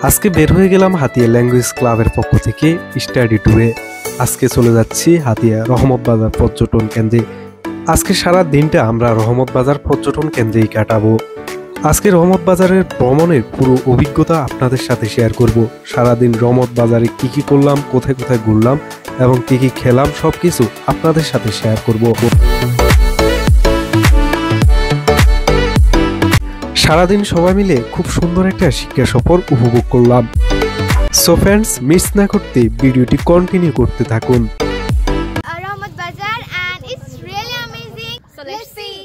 আজকে বের হয়ে গেলাম হাতিয়া ল্যাঙ্গুয়েজ ক্লাবের পক্ষ থেকে স্টাডি ট্যুরে। আজকে চলে যাচ্ছি হাতিয়া রহমত বাজার পর্যটন কেন্দ্রে। আজকে সারা দিনটা আমরা রহমত বাজার পর্যটন কেন্দ্রেই কাটাবো। আজকে রহমত বাজারের ভ্রমণের পুরো অভিজ্ঞতা আপনাদের সাথে শেয়ার করব। সারাদিন রহমত বাজারে কি করলাম, কোথায় কোথায় ঘুরলাম এবং কি খেলাম সবকিছু আপনাদের সাথে শেয়ার করব। সারাদিন সবাই মিলে খুব সুন্দর একটা শিক্ষা সফর উপভোগ করলাম। সো ফ্রেন্ডস, মিস না করতে ভিডিওটি কন্টিনিউ করতে থাকুন। রহমত বাজার and it's really amazing. So let's see.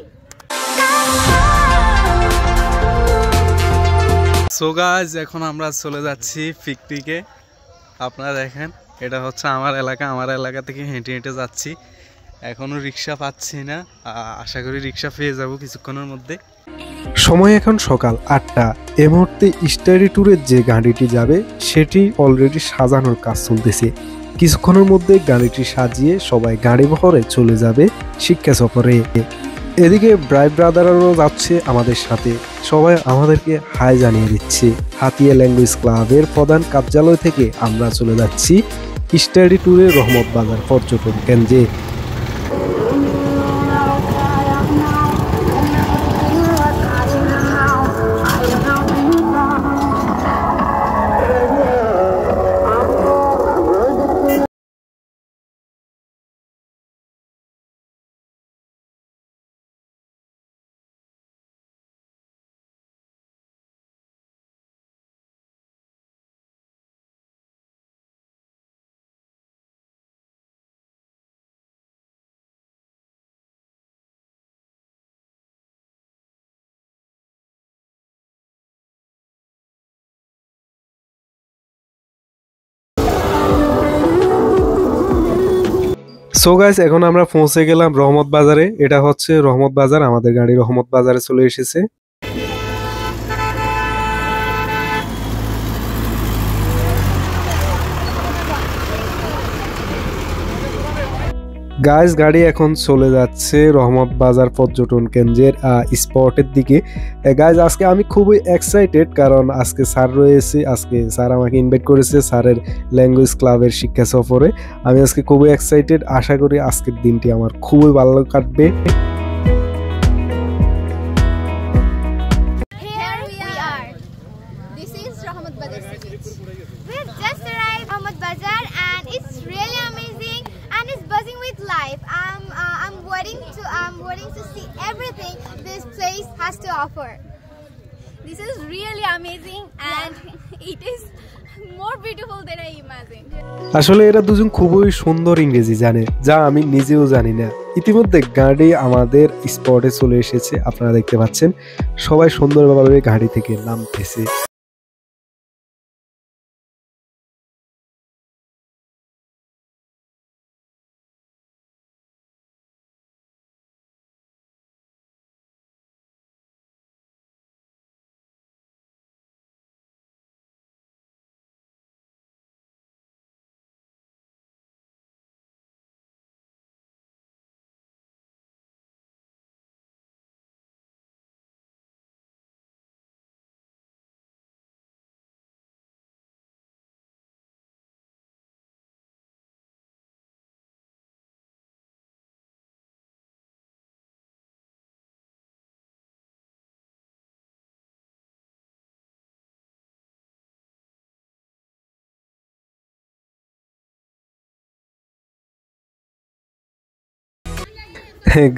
So guys, এখন আমরা চলে যাচ্ছি পিকনিকে। আপনারা দেখেন, এটা হচ্ছে আমার এলাকা থেকে হেঁটে হেঁটে যাচ্ছি। এখনো রিক্সা পাচ্ছি না, আশা করি রিক্সা পেয়ে যাব কিছুক্ষণের মধ্যে। সময় এখন সকাল 8টা। এই মুহূর্তে স্টাডি ট্যুরের যে গাড়িটি যাবে সেটি অলরেডি সাজানোর কাজ চলতেছে। কিছুক্ষণের মধ্যে গাড়িটি সাজিয়ে সবাই গাড়ি বহরে চলে যাবে শিক্ষা সফরে। এদিকে ব্রাইড ব্রাদারও যাচ্ছে আমাদের সাথে। সবাই আমাদেরকে হাই জানিয়ে দিচ্ছে। হাতিয়া ল্যাঙ্গুয়েজ ক্লাবের প্রধান কার্যালয় থেকে আমরা চলে যাচ্ছি স্টাডি ট্যুরে রহমত বাজার পর্যটন কেন্দ্রে। সো গাইস, এখন আমরা পৌঁছে গেলাম রহমত বাজারে। এটা হচ্ছে রহমত বাজার, আমাদের গাড়ি রহমত বাজারে চলে এসেছে। গাইস, গাড়ি এখন চলে যাচ্ছে রহমত বাজার পর্যটন কেন্দ্রের স্পটের দিকে। গাইস, আজকে আমি খুবই এক্সাইটেড, কারণ আজকে স্যার রয়েছে। আজকে স্যার আমাকে ইনভাইট করেছে স্যারের ল্যাঙ্গুয়েজ ক্লাবের শিক্ষা সফরে। আমি আজকে খুবই এক্সাইটেড। আশা করি আজকের দিনটি আমার খুবই ভালো কাটবে। Here we are. This is Rahmat Bazar beach. We've just arrived Rahmat Bazar and it's really amazing and it's buzzing with life. I'm waiting to see everything this place has to offer. This is really amazing and it is more beautiful than I imagined. আসলে এরা দুজন খুবই সুন্দর ইংরেজি জানে, যা আমি নিজেও জানি না। ইতিমধ্যে গাড়ি আমাদের স্পটে চলে এসেছে, আপনারা দেখতে পাচ্ছেন। সবাই সুন্দরভাবে গাড়ি থেকে নামতেছে।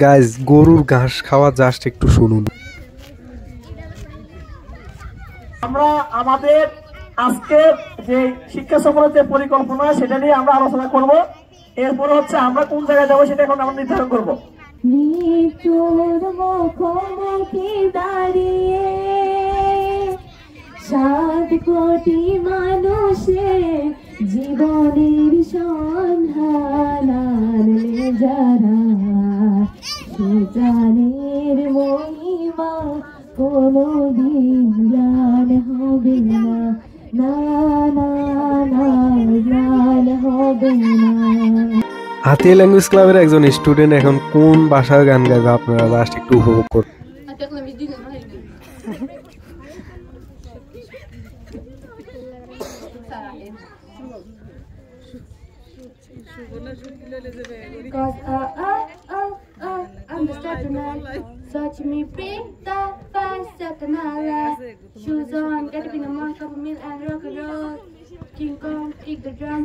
গাইস, গরুর ঘাস খাওয়া জাস্ট একটু শুনুন। আমরা আমাদের আজকের যে শিক্ষা সফরের যে পরিকল্পনা সেটা নিয়ে আমরা আলোচনা করব। এরপরে হচ্ছে আমরা কোন জায়গায় যাবো সেটা এখন আমরা নির্ধারণ করবো। দাঁড়িয়ে 7 কোটি মানুষের জীবনের সন্ধান আনলে যারা, সুজানের মহিমা কোনদিন ম্লান হবে না, না না না ম্লান হবে না। হাতিয়া ল্যাঙ্গুয়েজ ক্লাবের একজন স্টুডেন্ট এখন কোন ভাষার গান গাইবে আপনারা জাস্ট একটু উপভোগ করুন। Cause I'm the star tonight. Search me, bring the fire, set another. Shoes on, get up in the morning, cup of milk and rock and roll. King Kong, kick the drum.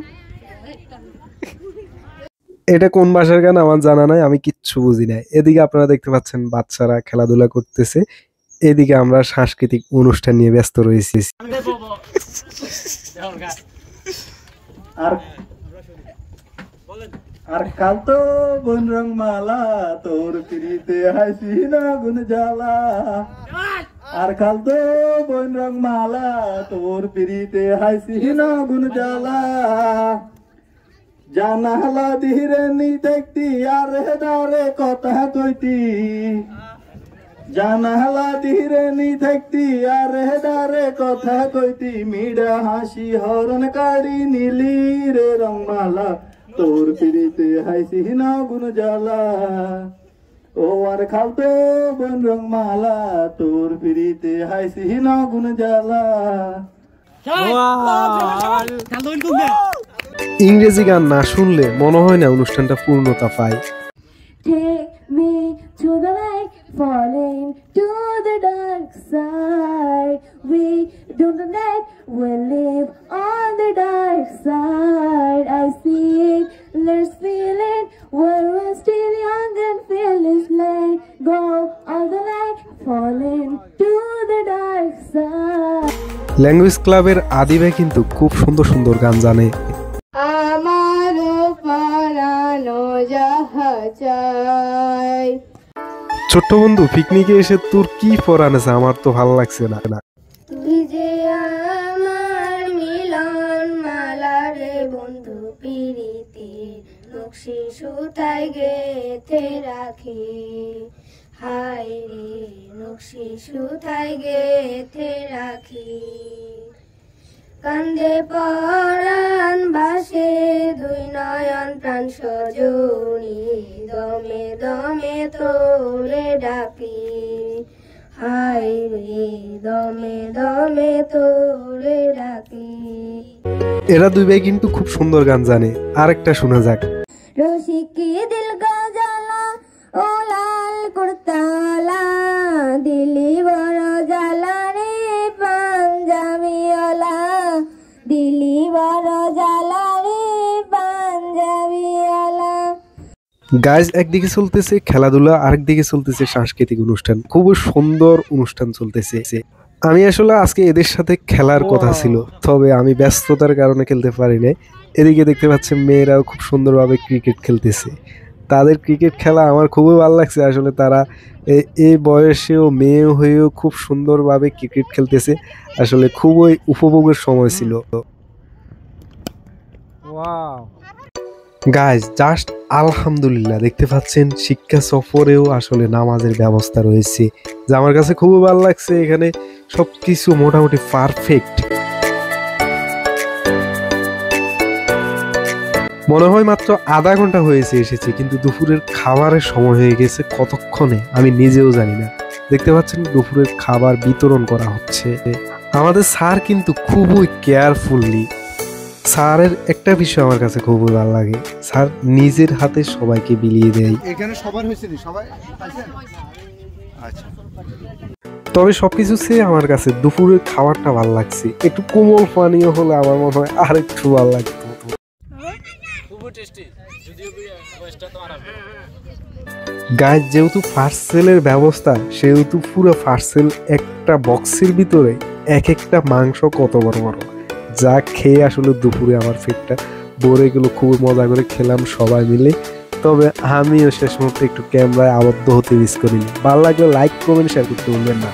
এটা কোন ভাষার গান আমার জানা নাই, আমি কিচ্ছু বুঝি নাই। এদিকে আপনারা দেখতে পাচ্ছেন বাচ্চারা খেলাধুলা করতেছে, এদিকে আমরা সাংস্কৃতিক অনুষ্ঠান নিয়ে ব্যস্ত রয়েছি। আর কাল তো বন রং মালা তোর পিড়িতে হাসি না গুন জ্বালা, আর কাল তো বন রং মালা তোর পিড়িতে হাসি না গুন জ্বালা, জানালা ধীরে নি দেখতি আর দারে কথা কইতি, জানালা ধীরে নি দেখতি আর দারে কথা কইতি, মিডা হাসি হরণ কাড়ি নীলি রে রংমালা তোর পিড়িতে হাসি না গুন জ্বালা, ও আর খালতো বন রংমালা তোর পিড়িতে হাসি না গুন জ্বালা। ইংরেজি গান না শুনলে মনে হয় না অনুষ্ঠানটা পূর্ণতা পায়। Take me to the light, falling to the dark side. We don't know that we live on the dark side. I see it, let's feel it. We're still young and fearless. Let go of the light, falling to the dark side. Language ক্লাবের আদি ভাই কিন্তু খুব সুন্দর সুন্দর গান জানে। আমারও পরানো যাহা চাই। ছোট্ট বন্ধু, পিকনিকে এসে তোর কি পরান আছে? আমার তো ভালো লাগছে না। তুই যে আমার মিলন মালা রে বন্ধু, পিরিতে নকশি সুতায় গেথে রাখি, হায় রে নকশি সুতায় গেথে রাখি, কান্দে পরাণ বাসে দুই নয়ন প্রাণ সজনী, দমে দমে তোরে ডাকি, হায় রে দমে দমে তোরে ডাকি। এরা দুই ভাই কিন্তু খুব সুন্দর গান জানে। আরেকটা শোনা যাক। রসিকি দিল গজালা ও লাল কুর্তালা, দিলি বড় জ্বালা রে পাঞ্জাবিওয়ালা, দিলি বড় জ্বালা রে পাঞ্জাবিওয়ালা। গাইজ, একদিকে চলতেছে খেলাধুলা, আরেকদিকে চলতেছে সাংস্কৃতিক অনুষ্ঠান। খুবই সুন্দর অনুষ্ঠান চলতেছে। আমি আসলে আজকে এদের সাথে খেলার কথা ছিল, তবে আমি ব্যস্ততার কারণে খেলতে পারি নাই। এদিকে দেখতে পাচ্ছেন মেয়েরাও খুব সুন্দরভাবে ক্রিকেট খেলতেছে। তাদের ক্রিকেট খেলা আমার খুবই ভালো লাগছে। আসলে তারা এই বয়সেও মেয়ে হয়েও খুব সুন্দরভাবে ক্রিকেট খেলতেছে। আসলে খুবই উপভোগের সময় ছিল। গাইজ, জাস্ট আলহামদুলিল্লাহ, দেখতে পাচ্ছেন শিক্ষা সফরেও আসলে নামাজের ব্যবস্থা রয়েছে, যা আমার কাছে খুবই ভালো লাগছে। এখানে সবকিছু মোটামুটি পারফেক্ট। মনে হয় মাত্র আধা ঘন্টা হয়েছে এসেছে, কিন্তু দুপুরের খাবারের সময় হয়ে গেছে কতক্ষণে আমি নিজেও জানি না। দেখতে পাচ্ছেন দুপুরের খাবার বিতরণ করা হচ্ছে। আমাদের স্যার কিন্তু খুবই কেয়ারফুললি, স্যারের একটা বিষয় আমার কাছে খুবই ভালো লাগে, স্যার নিজের হাতে সবাইকে বিলিয়ে দেয়। এখানে সবার হয়েছে নি? সবাই আচ্ছা। তবে সবকিছু চেয়ে আমার কাছে দুপুরের খাবারটা ভালো লাগছে। একটু কোমল পানীয় হলে আমার মনে হয় আর একটু ভালো লাগতো। গাইজ, যেহেতু পার্সেলের ব্যবস্থা, সেহেতু পুরো পার্সেল একটা বক্সের ভিতরে এক একটা মাংস কত বড় বড়, যা খেয়ে আসলে দুপুরে আমার পেটটা ভরে গেল। খুবই মজা করে খেলাম সবাই মিলে। তবে আমিও শেষ মুহূর্তে একটু ক্যামেরায় আবদ্ধ হতে মিস করিনি। ভালো লাগলে লাইক, কমেন্ট, শেয়ার করতে ভুলবেন না।